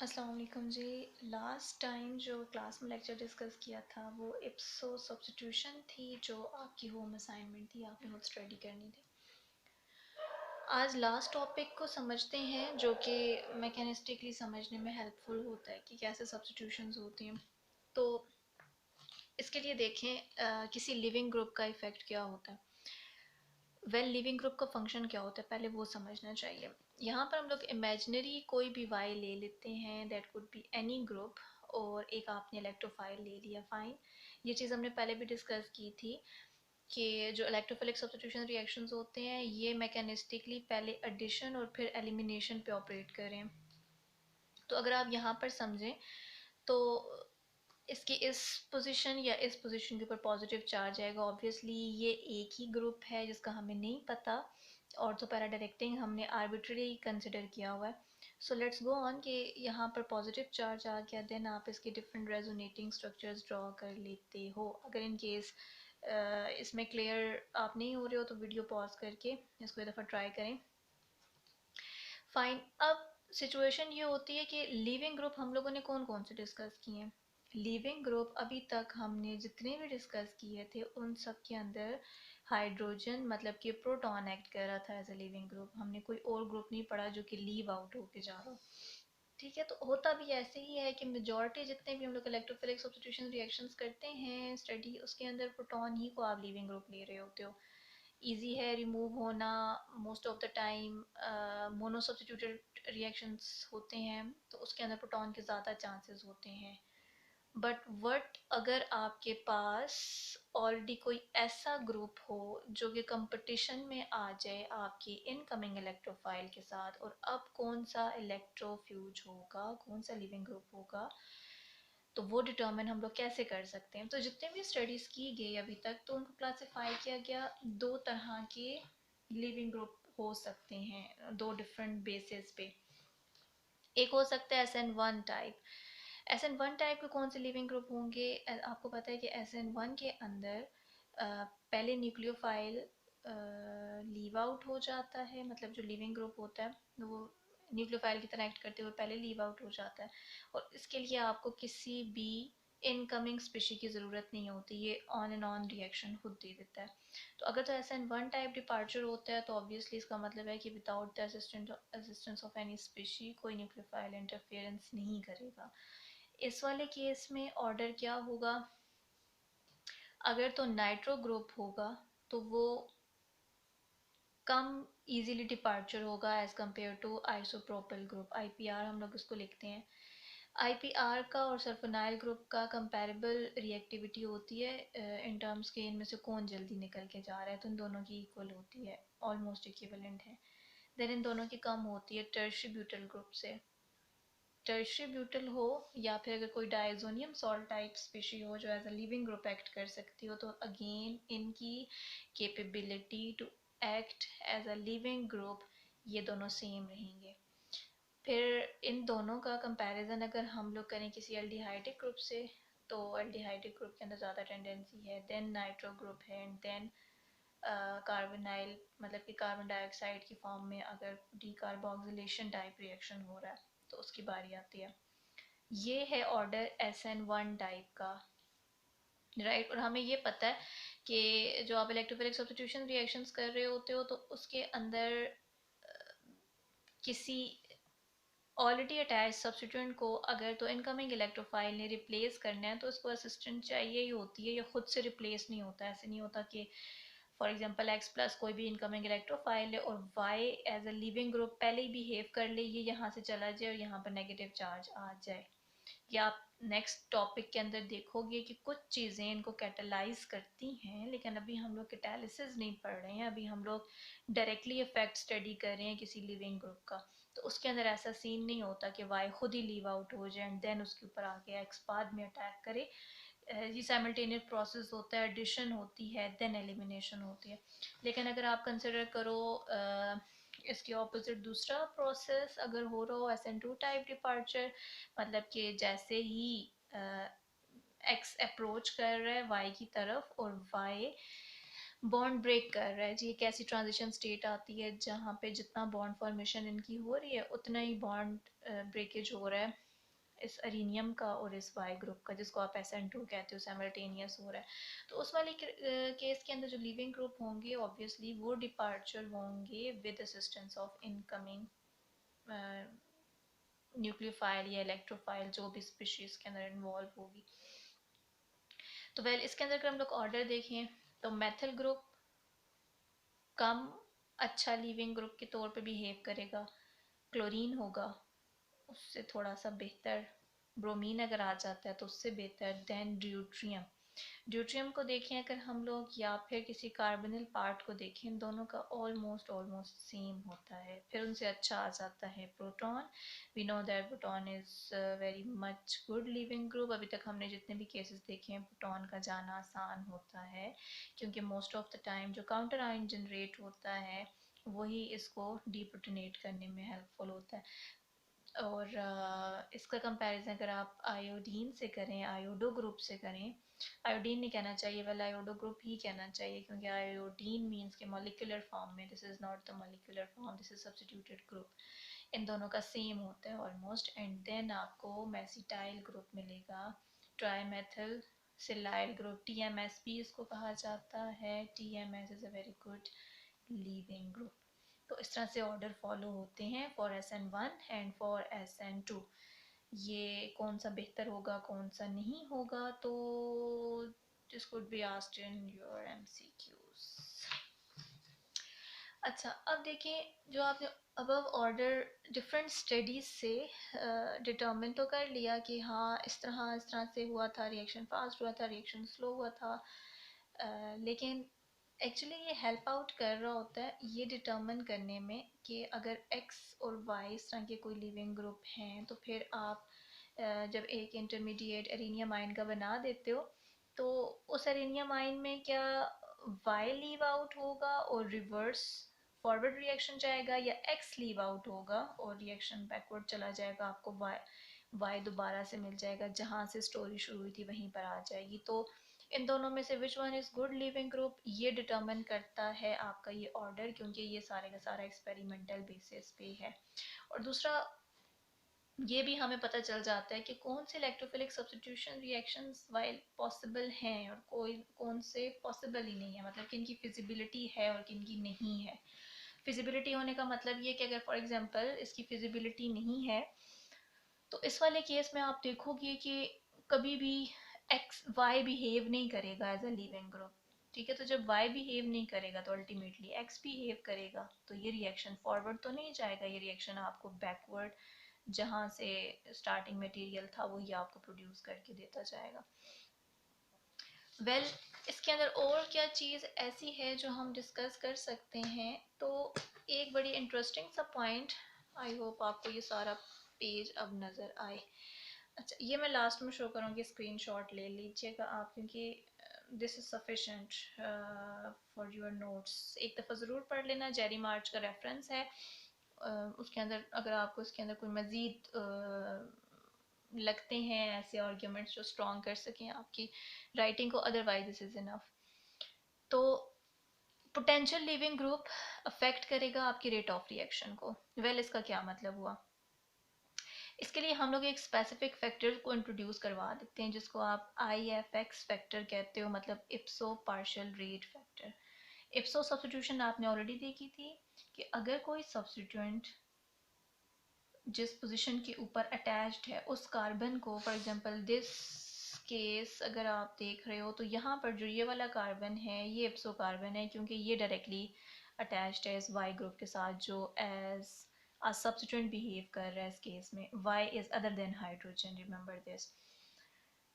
अस्सलाम वालेकुम जी। Last time जो क्लास में लेक्चर डिस्कस किया था वो इप्सो सब्स्टिट्यूशन थी, जो आपकी होम असाइनमेंट थी, आपने खुद स्टडी करनी थी। आज लास्ट टॉपिक को समझते हैं जो कि मैकेनिस्टिकली समझने में हेल्पफुल होता है कि कैसे सब्स्टिट्यूशंस होती हैं। तो इसके लिए देखें किसी लिविंग ग्रुप का इफ़ेक्ट क्या होता है। लिविंग ग्रुप का फंक्शन क्या होता है पहले वो समझना चाहिए। यहाँ पर हम लोग इमेजिनरी कोई भी वाई ले लेते हैं, that could be any group, और एक आपने इलेक्ट्रोफाइल ले लिया, फाइन। ये चीज़ हमने पहले भी डिस्कस की थी कि जो इलेक्ट्रोफिलिक सब्स्टिट्यूशन रिएक्शंस होते हैं ये मैकेनिस्टिकली पहले एडिशन और फिर एलिमिनेशन पे ऑपरेट करें। तो अगर आप यहाँ पर समझें तो इसकी इस पोजीशन या इस पोजीशन के ऊपर पॉजिटिव चार्ज आएगा। ऑब्वियसली ये एक ही ग्रुप है जिसका हमें नहीं पता, और तो पैरा डायरेक्टिंग हमने आर्बिट्ररी कंसिडर किया हुआ है। सो लेट्स गो ऑन कि यहाँ पर पॉजिटिव चार्ज आ गया, देन आप इसके डिफरेंट रेजोनेटिंग स्ट्रक्चर्स ड्रॉ कर लेते हो। अगर इन केस इसमें क्लियर आप नहीं हो रहे हो तो वीडियो पॉज करके इसको एक दफ़ा ट्राई करें। फाइन। अब सिचुएशन ये होती है कि लिविंग ग्रुप हम लोगों ने कौन कौन से डिस्कस किए हैं। लिविंग ग्रुप अभी तक हमने जितने भी डिस्कस किए थे उन सब के अंदर हाइड्रोजन मतलब कि प्रोटॉन एक्ट कर रहा था एज ए लिविंग ग्रुप। हमने कोई और ग्रुप नहीं पढ़ा जो कि लीव आउट होके जा रहा हो। ठीक है, तो होता भी ऐसे ही है कि मेजॉरिटी जितने भी हम लोग इलेक्ट्रोफिलिक सब्स्टिट्यूशन रिएक्शंस करते हैं स्टडी, उसके अंदर प्रोटॉन ही को आप लिविंग ग्रुप ले रहे होते हो। इजी है रिमूव होना। Most of the time mono substituted reactions होते हैं तो उसके अंदर प्रोटॉन के ज़्यादा चांसेस होते हैं। बट वट अगर आपके पास ऑलरेडी कोई ऐसा ग्रुप हो जो कि कंपटीशन में आ जाए आपकी इनकमिंग इलेक्ट्रोफाइल के साथ, और अब कौन सा इलेक्ट्रोफ्यूज होगा, कौन सा लिविंग ग्रुप होगा, तो वो डिटर्मिन हम लोग कैसे कर सकते हैं। तो जितने भी स्टडीज़ की गई अभी तक तो उनको क्लासिफाई किया गया दो तरह के लिविंग ग्रुप हो सकते हैं, दो डिफरेंट बेसिस पे। एक हो सकता है SN1 टाइप। SN1 टाइप के कौन से लिविंग ग्रुप होंगे, आपको पता है कि SN1 के अंदर पहले न्यूक्लियोफाइल लीव आउट हो जाता है, मतलब जो लिविंग ग्रुप होता है वो न्यूक्लियोफाइल की तरह एक्ट करते हुए पहले लीव आउट हो जाता है, और इसके लिए आपको किसी भी इनकमिंग स्पीशी की ज़रूरत नहीं होती, ये ऑन एंड ऑन रिएक्शन खुद दे देता है। तो अगर तो SN1 टाइप डिपार्चर होता है तो ऑब्वियसली इसका मतलब है कि without the assistance of any species कोई न्यूक्लियोफाइल इंटरफेरेंस नहीं करेगा। इस वाले केस में ऑर्डर क्या होगा, अगर तो नाइट्रो ग्रुप होगा तो वो कम इजीली डिपार्चर होगा as compare to isopropyl group, IPR हम लोग इसको लिखते हैं। IPR का और सल्फोनाइल ग्रुप का कंपैरेबल रिएक्टिविटी होती है इन टर्म्स के इनमें से कौन जल्दी निकल के जा रहा है, तो इन दोनों की इक्वल होती है, ऑलमोस्ट इक्विवेलेंट है। देन इन दोनों की कम होती है टर्शियरी ब्यूटाइल ग्रुप से। टर्शियरी ब्यूटाइल हो या फिर अगर कोई डायजोनियम सॉल्ट टाइप स्पीशी हो जो as a leaving group act कर सकती हो, तो अगेन इनकी capability to act as a leaving group ये दोनों सेम रहेंगे। फिर इन दोनों का कंपैरिजन अगर हम लोग करें किसी एल्डिहाइडिक ग्रुप से, तो एल्डिहाइडिक ग्रुप के अंदर ज़्यादा टेंडेंसी है, देन नाइट्रो ग्रुप है, एंड देन कार्बोनाइल मतलब कि कार्बन डाइऑक्साइड की फॉर्म में अगर डीकार्बोक्सिलेशन टाइप रिएक्शन हो रहा है तो उसकी बारी आती है। ये है ऑर्डर SN1 टाइप का, राइट। और हमें ये पता है कि जो आप इलेक्ट्रोफिलिक सब्स्टिट्यूशन रिएक्शंस कर रहे होते हो तो उसके अंदर किसी ऑलरेडी अटैच सब्स्टिट्यूएंट को अगर तो इनकमिंग इलेक्ट्रोफाइल ने रिप्लेस करना है तो उसको असिस्टेंट चाहिए ही होती है, ये खुद से रिप्लेस नहीं होता। ऐसे नहीं होता कि फॉर एग्जांपल X प्लस कोई भी इनकमिंग इलेक्ट्रोफाइल है और Y as a leaving group पहले ही बिहेव कर ले, ये यहाँ से चला जाए और यहाँ पर नेगेटिव चार्ज आ जाए। या आप नेक्स्ट टॉपिक के अंदर देखोगे कि कुछ चीज़ें इनको कैटेलाइज करती हैं, लेकिन अभी हम लोग कैटालिसिस नहीं पढ़ रहे हैं, अभी हम लोग डायरेक्टली इफेक्ट स्टडी कर रहे हैं किसी लिविंग ग्रुप का। तो उसके अंदर ऐसा सीन नहीं होता कि वाई खुद ही लीव आउट हो जाए एंड देन उसके ऊपर आके एक्स बाद में अटैक करे। ये साइमल्टेनियस प्रोसेस होता है, एडिशन होती है देन एलिमिनेशन होती है। लेकिन अगर आप कंसिडर करो इसके ऑपोजिट दूसरा प्रोसेस अगर हो रहा हो SN2 टाइप डिपार्चर, मतलब कि जैसे ही एक्स अप्रोच कर रहा है वाई की तरफ और वाई बॉन्ड ब्रेक कर रहा है, जी एक ऐसी ट्रांजिशन स्टेट आती है जहाँ पे जितना बॉन्ड फॉर्मेशन इनकी हो रही है उतना ही बॉन्ड ब्रेकेज हो रहा है इस अरीनियम का और इस वाई ग्रुप का, जिसको आप SN2 कहते हो, साइमल्टेनियस हो रहा है। तो उस वाले केस के अंदर जो लिविंग ग्रुप होंगे ऑब्वियसली वो डिपार्चर होंगे with assistance of incoming nucleophile या इलेक्ट्रोफाइल, जो भी स्पीशीज के अंदर इन्वॉल्व होगी। तो वेल इसके अंदर अगर हम लोग ऑर्डर देखें तो मेथिल ग्रुप कम अच्छा लीविंग ग्रुप के तौर पे बिहेव करेगा, क्लोरीन होगा उससे थोड़ा सा बेहतर, ब्रोमीन अगर आ जाता है तो उससे बेहतर, देन ड्यूट्रियम। ड्यूट्रियम को देखें अगर हम लोग, या फिर किसी कार्बोनिल पार्ट को देखें, इन दोनों का ऑलमोस्ट ऑलमोस्ट सेम होता है। फिर उनसे अच्छा आ जाता है proton. We know that proton is very much good leaving group. अभी तक हमने जितने भी केसेस देखे हैं प्रोटॉन का जाना आसान होता है, क्योंकि मोस्ट ऑफ द टाइम जो काउंटर आयन जनरेट होता है वही इसको डीप्रोटोनेट करने में हेल्पफुल होता है। और इसका कंपैरिजन अगर आप आयोडीन से करें, आयोडो ग्रुप से करें, आयोडीन नहीं कहना चाहिए, वेल आयोडो ग्रुप ही कहना चाहिए, क्योंकि आयोडीन मीन्स के मॉलिक्यूलर फॉर्म में, this is not the molecular form, this is substituted group. इन दोनों का सेम होता है ऑलमोस्ट। एंड देन आपको मेसिटाइल ग्रुप मिलेगा, ट्राईमेथिल सिलाइल ग्रुप, TMS भी इसको कहा जाता है। TMS is a very good leaving group. तो इस तरह से ऑर्डर फॉलो होते हैं for SN1 and for SN2। ये कौन सा बेहतर होगा कौन सा नहीं होगा, तो this could be asked in your MCQs। अच्छा, अब देखिए जो आपने अबव ऑर्डर डिफरेंट स्टडीज से डिटर्मिन तो कर लिया कि हाँ इस तरह से हुआ था, रिएक्शन फास्ट हुआ था, रिएक्शन स्लो हुआ था, लेकिन एक्चुअली ये हेल्प आउट कर रहा होता है ये डिटर्मिन करने में कि अगर X और Y इस तरह के कोई लिविंग ग्रुप हैं, तो फिर आप जब एक इंटरमीडिएट एरेनियम आयन का बना देते हो तो उस एरेनियम आयन में क्या Y लीव आउट होगा और रिवर्स फॉरवर्ड रिएक्शन जाएगा, या X लीव आउट होगा और रिएक्शन बैकवर्ड चला जाएगा, आपको Y दोबारा से मिल जाएगा, जहाँ से स्टोरी शुरू हुई थी वहीं पर आ जाएगी। तो इन दोनों में से which one is good leaving group, ये डिटर्मिन करता है आपका ये ऑर्डर, क्योंकि ये सारे का सारा एक्सपेरिमेंटल बेसिस पे है। और दूसरा ये भी हमें पता चल जाता है कि कौन से electrophilic substitution reactions while possible हैं और कौन से पॉसिबल ही नहीं है, मतलब किन की फिजिबिलिटी है और किन की नहीं है। फिजिबिलिटी होने का मतलब ये कि अगर फॉर एग्जांपल इसकी फिजिबिलिटी नहीं है तो इस वाले केस में आप देखोगे कि कभी भी Y बिहेव नहीं करेगा एज अ लिविंग ग्रुप। ठीक है, तो जब Y बिहेव नहीं करेगा तो अल्टीमेटली X बिहेव करेगा, तो ये रिएक्शन फॉरवर्ड तो नहीं जाएगा, ये रिएक्शन आपको बैकवर्ड जहाँ से स्टार्टिंग मटेरियल था वही आपको प्रोड्यूस करके देता जाएगा। वेल इसके अंदर और क्या चीज़ ऐसी है जो हम डिस्कस कर सकते हैं, तो एक बड़ी इंटरेस्टिंग सा पॉइंट, आई होप आपको ये सारा पेज अब नज़र आए। अच्छा, ये मैं लास्ट में शो करूँगी, स्क्रीनशॉट ले लीजिएगा आप, क्योंकि this is sufficient for your notes. एक दफ़ा ज़रूर पढ़ लेना, जेरी मार्च का रेफरेंस है। उसके अंदर अगर आपको इसके अंदर कोई मज़ीद लगते हैं ऐसे आर्ग्यूमेंट्स जो स्ट्रॉन्ग कर सकें आपकी राइटिंग को, अदरवाइज दिस इज़ इनफ। तो पोटेंशियल लिविंग ग्रुप अफेक्ट करेगा आपकी रेट ऑफ रिएक्शन को। वेल इसका क्या मतलब हुआ, इसके लिए हम लोग एक स्पेसिफिक फैक्टर को इंट्रोड्यूस करवा देते हैं जिसको आप IFX फैक्टर कहते हो, मतलब इप्सो पार्शियल रेट फैक्टर। इप्सो सब्स्टिट्यूशन आपने ऑलरेडी देखी थी कि अगर कोई सब्स्टिट्यूएंट जिस पोजीशन के ऊपर अटैच्ड है उस कार्बन को, फॉर एग्जांपल दिस केस अगर आप देख रहे हो तो यहाँ पर जो ये वाला कार्बन है ये इप्सो कार्बन है, क्योंकि ये डायरेक्टली अटैच्ड है इस Y ग्रुप के साथ जो एज a substituent बिहेव कर रहा है। इस केस में Y is other than hydrogen, remember this.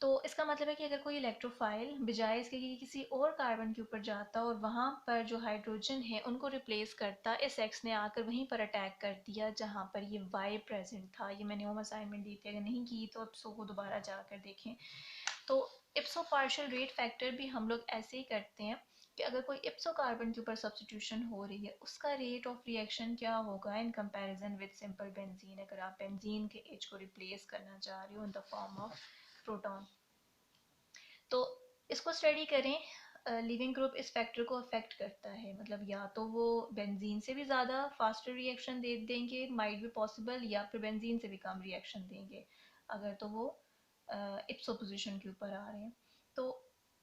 तो इसका मतलब है कि अगर कोई इलेक्ट्रोफाइल बजाय इसके कि किसी और कार्बन के ऊपर जाता और वहाँ पर जो हाइड्रोजन है उनको रिप्लेस करता, इस एक्स ने आकर वहीं पर अटैक कर दिया जहाँ पर ये वाई प्रेजेंट था। ये मैंने होम असाइनमेंट दी थी, अगर नहीं की तो इप्सो को दोबारा जाकर देखें। तो इप्सो पार्शियल रेट फैक्टर भी हम लोग ऐसे ही करते हैं कि अगर कोई इप्सो कार्बन के ऊपर सब्स्टिट्यूशन हो रही है उसका रेट ऑफ रिएक्शन क्या होगा in comparison with simple benzene, अगर आप बेंजीन के एच को रिप्लेस करना चाह रहे हो in the form of proton. तो इसको स्टडी करें, लिविंग ग्रुप इस फैक्टर को अफेक्ट करता है, मतलब या तो वो बेंजीन से भी ज़्यादा फास्टर रिएक्शन दे देंगे, माइट भी पॉसिबल, या फिर बेंजीन से भी कम रिएक्शन देंगे। अगर तो वो इप्सो पोजीशन के ऊपर आ रहे हैं। तो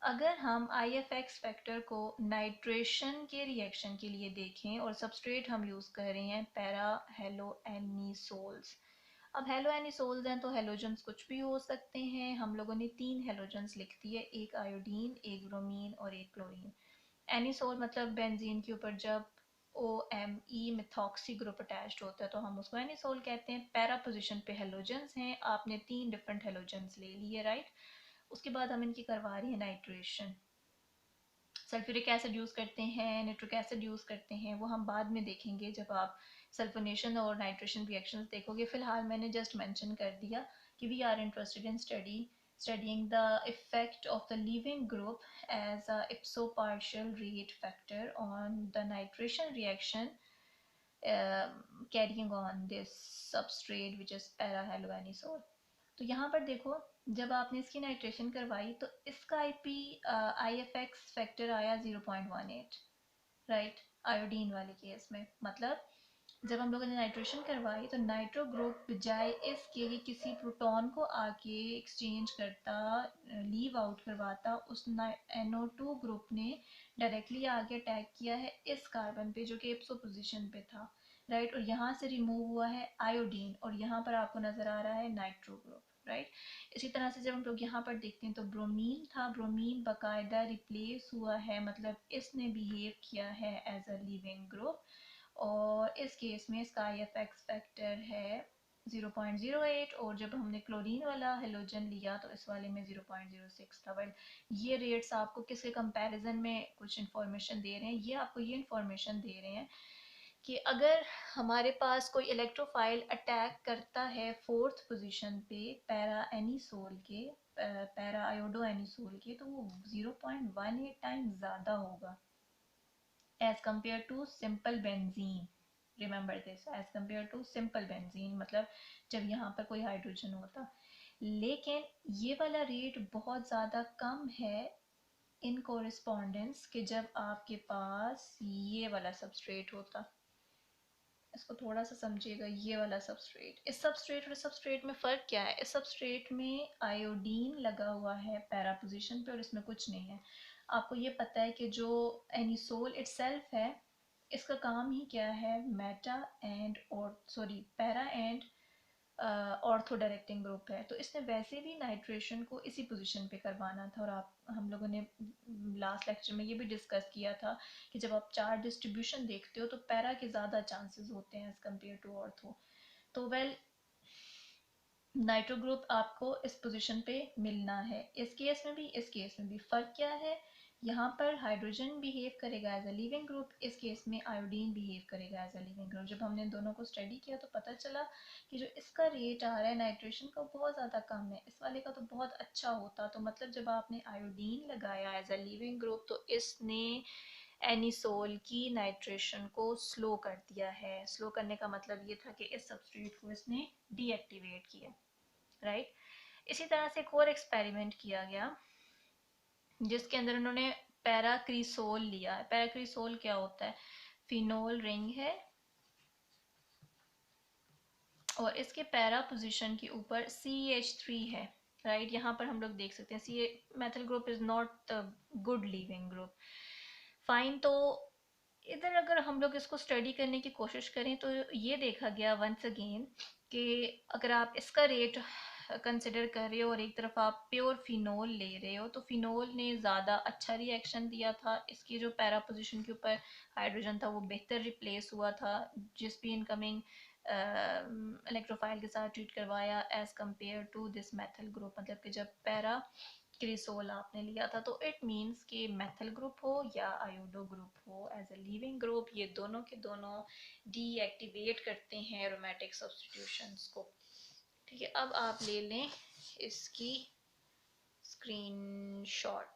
अगर हम IFX फैक्टर को नाइट्रेशन के रिएक्शन के लिए देखें और सबस्ट्रेट हम यूज़ कर रहे हैं पैरा हेलोएनिसोल्स। अब हेलोएनिसोल्स हैं तो हेलोजन्स कुछ भी हो सकते हैं। हम लोगों ने 3 हेलोजन्स लिख दिए, एक आयोडीन, एक ब्रोमीन और एक क्लोरीन। एनिसोल मतलब बेंजीन के ऊपर जब OMe मिथॉक्सी ग्रुप अटैच्ड होता है तो हम उसको एनिसोल कहते हैं। पैरा पोजीशन पे हेलोजन्स हैं, आपने 3 डिफरेंट हेलोजन्स ले लिए, राइट। उसके बाद हम इनकी करवा रही है नाइट्रेशन। सल्फ्यूरिक एसिड यूज़ करते हैं, निट्रिक एसिड यूज़ करते हैं, वो हम बाद में देखेंगे जब आप सल्फोनेशन और नाइट्रेशन रिएक्शंस देखोगे। फिलहाल मैंने जस्ट मेंशन कर दिया कि we are interested in studying the effect of the leaving group as a ipso partial rate factor on the nitration reaction carrying on this substrate which is para-haloanisole। तो यहाँ पर देखो, जब आपने इसकी नाइट्रेशन करवाई तो इसका IFX फैक्टर आया 0.18, राइट, आयोडीन वाले केस में। मतलब जब हम लोगों ने नाइट्रेशन करवाई तो नाइट्रो ग्रुप बजाय इसके कि किसी प्रोटॉन को आके एक्सचेंज करता, लीव आउट करवाता, उस NO2 ग्रुप ने डायरेक्टली आके अटैक किया है इस कार्बन पे जो कि इप्सो पोजीशन पे था, राइट। और यहाँ से रिमूव हुआ है आयोडीन और यहाँ पर आपको नजर आ रहा है नाइट्रो ग्रुप, राइट। इसी तरह से जब हम लोग यहाँ पर देखते हैं तो ब्रोमीन था, ब्रोमीन बाकायदा रिप्लेस हुआ है, मतलब इसने बिहेव किया है एज अ लिविंग ग्रुप। और इस केस में इसका IFX फैक्टर है 0.08 और जब हमने क्लोरीन वाला हेलोजन लिया तो इस वाले में 0.06 था। वेल, ये रेट्स आपको किसके कंपैरिजन में कुछ इंफॉर्मेशन दे रहे हैं, ये आपको ये इंफॉर्मेशन दे रहे हैं कि अगर हमारे पास कोई इलेक्ट्रोफाइल अटैक करता है 4th पोजीशन पे पैरा एनिसोल के, पैरा आयोडो एनिसोल के, तो वो 0.18 टाइम्स ज़्यादा होगा as compared to simple benzene। remember this, as compared to simple benzene, मतलब जब यहाँ पर कोई हाइड्रोजन होता। लेकिन ये वाला रेट बहुत ज़्यादा कम है इन कोरिस्पोंडेंस के जब आपके पास ये वाला सबस्ट्रेट होता। इसको थोड़ा सा समझिएगा, ये वाला सबस्ट्रेट, इस सबस्ट्रेट और सबस्ट्रेट में फ़र्क क्या है। इस सबस्ट्रेट में आयोडीन लगा हुआ है पैरा पोजीशन पे और इसमें कुछ नहीं है। आपको ये पता है कि जो एनिसोल इटसेल्फ है, इसका काम ही क्या है, मेटा एंड और sorry para and ortho directing group है। तो इसने वैसे भी नाइट्रेशन को इसी पोजीशन पे करवाना था। और आप, हम लोगों ने लास्ट लेक्चर में ये भी डिस्कस किया था कि जब आप चार्ज डिस्ट्रीब्यूशन देखते हो तो पैरा के ज़्यादा चांसेस होते हैं एज कम्पेयर टू ऑर्थो। तो वेल, नाइट्रो ग्रुप आपको इस पोजीशन पे मिलना है, इस केस में भी इस केस में भी। फ़र्क क्या है, यहाँ पर हाइड्रोजन बिहेव करेगा एज अ लिविंग ग्रुप, इस केस में आयोडीन बिहेव करेगा एज अ लिविंग ग्रुप। जब हमने दोनों को स्टडी किया तो पता चला कि जो इसका रेट आ रहा है नाइट्रेशन का बहुत ज़्यादा कम है, इस वाले का तो बहुत अच्छा होता। तो मतलब जब आपने आयोडीन लगाया एज अ लिविंग ग्रुप तो इसने एनिसोल की नाइट्रेशन को स्लो कर दिया है। स्लो करने का मतलब ये था कि इस सबस्ट्रेट को इसने डीएक्टिवेट किया, राइट। इसी तरह से एक और एक्सपेरिमेंट किया गया जिसके अंदर उन्होंने पैराक्रिसोल लिया है। पैराक्रिसोल क्या होता है, फिनोल रिंग है और इसके पैरा पोजीशन के ऊपर CH3 है, राइट। यहाँ पर हम लोग देख सकते हैं see methyl group is not good leaving group, fine. तो इधर अगर हम लोग इसको स्टडी करने की कोशिश करें तो ये देखा गया वंस अगेन कि अगर आप इसका रेट कंसिडर कर रहे हो और एक तरफ आप प्योर फिनोल ले रहे हो तो फिनोल ने ज़्यादा अच्छा रिएक्शन दिया था। इसकी जो पैरा पोजीशन के ऊपर हाइड्रोजन था वो बेहतर रिप्लेस हुआ था जिस भी इनकमिंग इलेक्ट्रोफाइल के साथ ट्रीट करवाया as compare to this methyl group. मतलब कि जब पैरा क्रिसोल आपने लिया था तो इट मीन्स कि मेथल ग्रुप हो या आयोडो ग्रुप हो एज अ लिविंग ग्रुप, ये दोनों के दोनों डीएक्टिवेट करते हैं एरोमेटिक सब्स्टिट्यूशंस को। ठीक है, अब आप ले लें इसकी स्क्रीनशॉट।